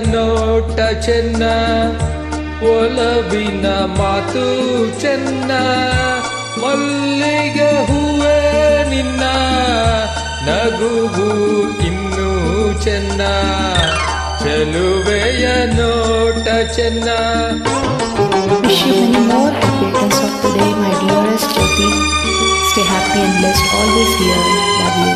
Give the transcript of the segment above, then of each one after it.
ನೋಟ ಚೆನ್ನ, ಒಲವಿನ ಮಾತು ಚೆನ್ನ, ಮಲ್ಲಿಗೆ ಹೂವೇ ನಿನ್ನ ನಗುವು ಇನ್ನೂ ಚೆನ್ನ, ಚೆಲುವೆಯ ನೋಟ ಚೆನ್ನ. Wish you many more happy returns of today, my dearest Jyoti. Stay happy and blessed always, dear. Love you.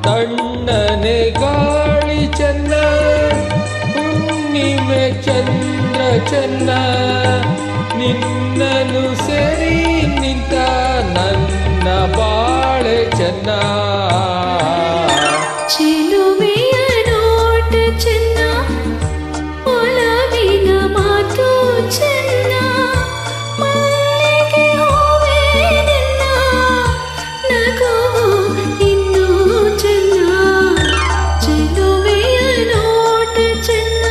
ತಣ್ಣನೆ ಗಾಳಿ ಚೆನ್ನ, ಹುಣ್ಣಿಮೆ ಚಂದ್ರ ಚೆನ್ನ, ನಿನ್ನನು ಸೇರಿ ನಿಂತ ನನ್ನ ಬಾಳೆ ಚೆನ್ನ. ಚೆಲುವೆಯ ನೋಟ ಚೆನ್ನ, ಒಲವಿನ ಮಾತು ಚೆನ್ನ, ಮಲ್ಲಿಗೆ ಹೂವೇ ನಿನ್ನ ನಗುವು ಇನ್ನೂ ಚೆನ್ನ, ಚೆಲುವೆಯ ನೋಟ ಚೆನ್ನ.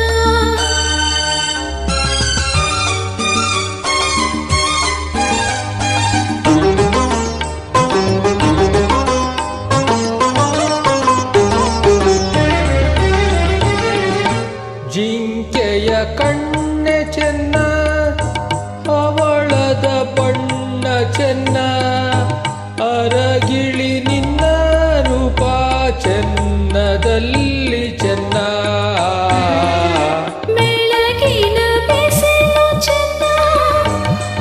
ಜಿಂಕೆಯ ಕಣ್ಣೆ ಚೆನ್ನ, ಅವಳದ ಬಣ್ಣ ಚೆನ್ನ, ಅರಗಿಳಿ ನಿನ್ನ ರೂಪ ಚೆನ್ನದಲ್ಲಿ ಚೆನ್ನ. ಬೆಳಗಿನ ಬಿಸಿಲು ಚೆನ್ನ,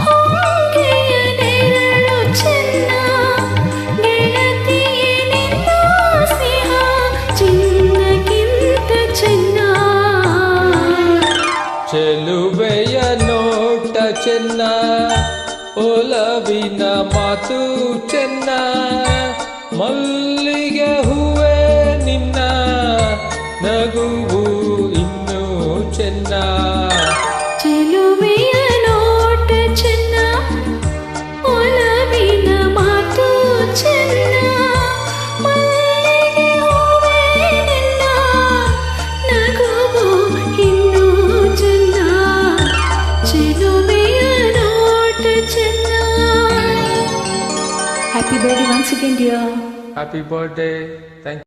ಹೊಂಗೆಯ ನೆರಳು ಚೆನ್ನ, ಗೆಳತಿಯೇ ನಿನ್ನ ಸ್ನೇಹ ಚಿನ್ನಕ್ಕಿಂತ ಚೆನ್ನ. ಚೆಲುವೆಯ ನೋಟ ಚೆನ್ನ, ಒಲವಿನ ಮಾತು ಚೆನ್ನ, ಮಲ್ಲಿಗೆ ಹೂವೇ ನಿನ್ನ ನಗುವು ಇನ್ನೂ ಚೆನ್ನ. ಚೆಲುವೆಯ ನೋಟ ಚೆನ್ನ, ಒಲವಿನ ಮಾತು ಚೆನ್ನ, ಮಲ್ಲಿಗೆ ಹೂವೇ ನಿನ್ನ ನಗುವು ಇನ್ನೂ ಚೆನ್ನ, ಚೆಲುವೆಯ ನೋಟ ಚೆನ್ನ. Happy birthday once again, dear. Happy birthday. Thank you.